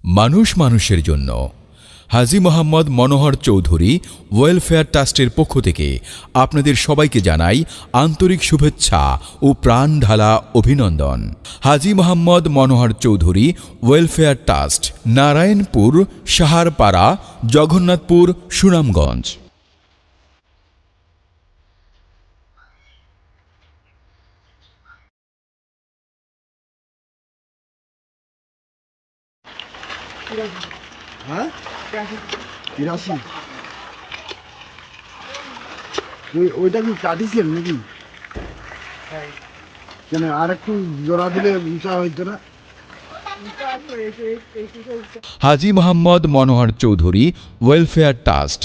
মানুষ মানুষের জন্য হাজী মোহাম্মদ মনোহর চৌধুরী ওয়েলফেয়ার ট্রাস্টের পক্ষ থেকে আপনাদের সবাইকে জানাই আন্তরিক শুভেচ্ছা ও প্রাণ ঢালা অভিনন্দন। হাজী মোহাম্মদ মনোহর চৌধুরী ওয়েলফেয়ার ট্রাস্ট, নারায়ণপুর, সাহারপাড়া, জগন্নাথপুর, সুনামগঞ্জ। হ্যাঁ 83 ওইটা কি কাটিছেন নাকি? কেন আর একটু জোড়া দিলে উঁচা হইতো না? হাজী মোহাম্মদ মনোহর চৌধুরী ওয়েলফেয়ার ট্রাস্ট।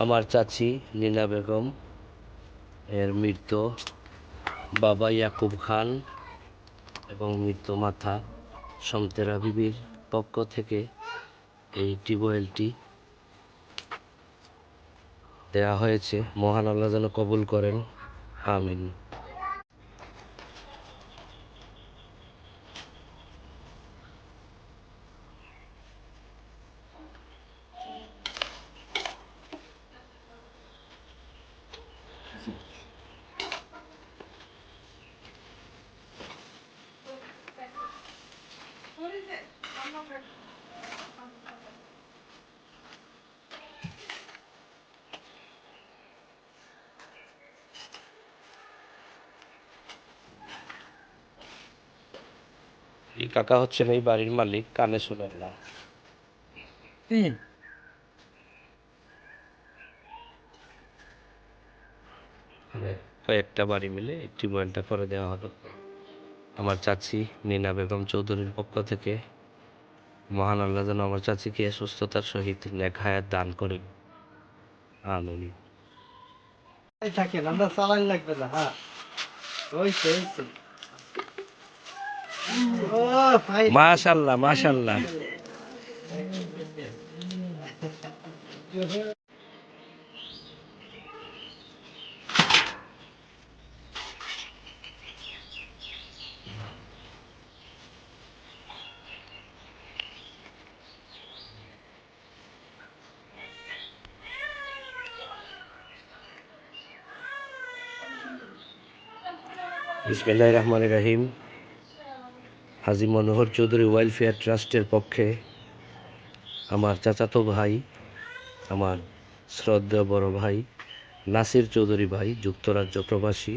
আমার চাচি লীনা বেগম এর মৃত্যু, বাবা ইয়াকুব খান এবং মৃত্যু মাতা সমতেরা বিবির পক্ষ থেকে এই টিউবওয়েলটি দেয়া হয়েছে। মহান আল্লাহ যেন কবুল করেন, আমিন। এই কাকা হচ্ছেন এই বাড়ির মালিক, কানে শুনেন না। কয়েকটা বাড়ি মিলে এই টিউবওয়েলটা করে দেওয়া হলো। আমার চাচি নীনা বেগম চৌধুরীর পক্ষ থেকে মহান আল্লাহ যেন আমার চাচিকে সুস্থতার সহিত নেক হায়াত দান করেন, আমিন। থাকেন, আমরা চালান লাগবে না। হ্যাঁ মাশাআল্লাহ মাশাআল্লাহ। বিসমিল্লাহির রহমানির রহিম। হাজী মনোহর চৌধুরী ওয়েলফেয়ার ট্রাস্টের পক্ষে আমার চাচাতো ভাই, আমার শ্রদ্ধেয় বড় ভাই নাসির চৌধুরী ভাই যুক্তরাজ্য প্রবাসী,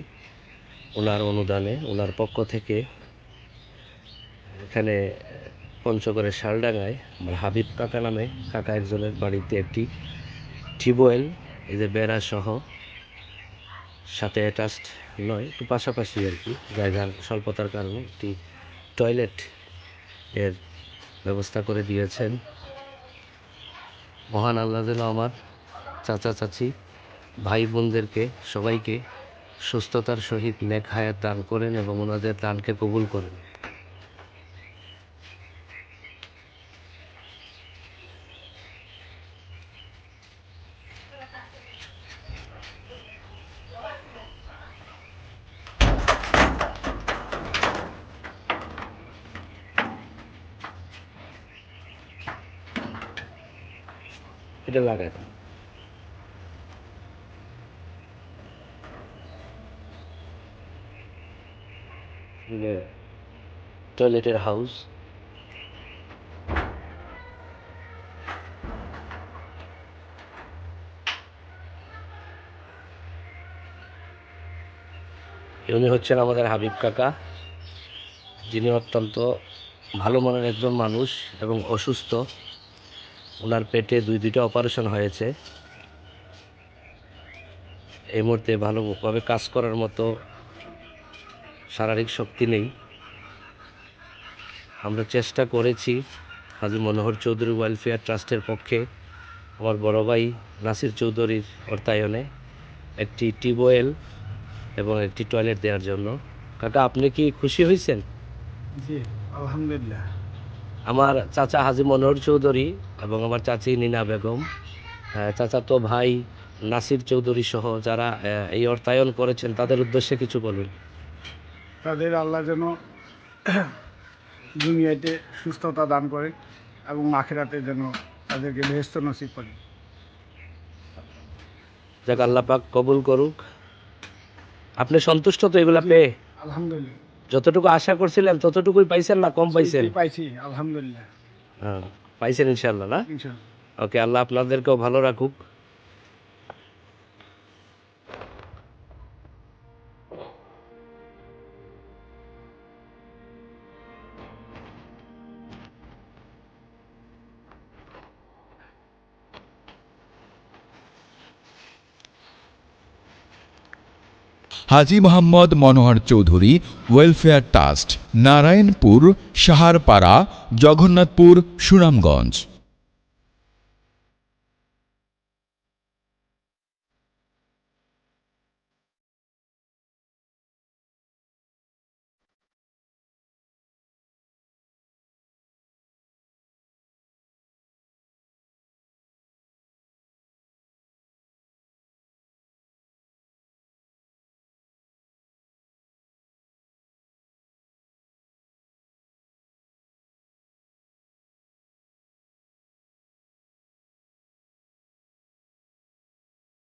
ওনার অনুদানে, ওনার পক্ষ থেকে এখানে পঞ্চগড়ের শালডাঙ্গায় আমার হাবিব কাকা নামে কাকা একজনের বাড়িতে একটি টিউবওয়েল, এই যে বেড়া সহ, সাথে অ্যাটাচড নয়, একটু পাশাপাশি আর কি, জায়গার স্বল্পতার কারণে একটি টয়লেট এর ব্যবস্থা করে দিয়েছেন। মহান আল্লাহ যেন আমার চাচা চাচি ভাই বোনদেরকে সবাইকে সুস্থতার সহিত নেক হায়াত দান করেন এবং ওনাদের দানকে কবুল করেন। এটা লাগায় টয়লেটের হাউস। উনি হচ্ছেন আমাদের হাবিব কাকা, যিনি অত্যন্ত ভালো মনের একজন মানুষ এবং অসুস্থ। ওনার পেটে দুইটা অপারেশন হয়েছে। এই মুহূর্তে ভালোভাবে কাজ করার মতো শারীরিক শক্তি নেই। আমরা চেষ্টা করেছি হাজী মনোহর চৌধুরী ওয়েলফেয়ার ট্রাস্টের পক্ষে আমার বড় ভাই নাসির চৌধুরীর অর্থায়নে একটি টিউবওয়েল এবং একটি টয়লেট দেওয়ার জন্য। কাকা, আপনি কি খুশি হয়েছেন? জি আলহামদুলিল্লাহ। আমার চাচা হাজী মনোহর চৌধুরী এবং আমার চাচি নীনা বেগম, চাচাতো ভাই নাসির চৌধুরী সহ যারা এই অর্থায়ন করেছেন তাদের উদ্দেশ্যে কিছু বলুন। তাদের আল্লাহ যেন দুনিয়াতে সুস্থতা দান করে এবং আখিরাতে যেন তাদেরকে বেহেশত নসিব করে। যাক, আল্লাহ পাক কবুল করুক। আপনি সন্তুষ্ট তো এগুলা পেয়ে? আলহামদুলিল্লাহ। যতটুকু আশা করছিলেন ততটুকুই পাইছেন না কম পাইছেন? পাইছি আলহামদুলিল্লাহ। হ্যাঁ, পাইছেন ইনশাল্লাহ না? ইনশাআল্লাহ। ওকে, আল্লাহ আপনাদেরকেও ভালো রাখুক। হাজী মোহাম্মদ মনোহর চৌধুরী ওয়েলফেয়ার ট্রাস্ট, নারায়ণপুর, সাহারপাড়া, জগন্নাথপুর, সুনামগঞ্জ।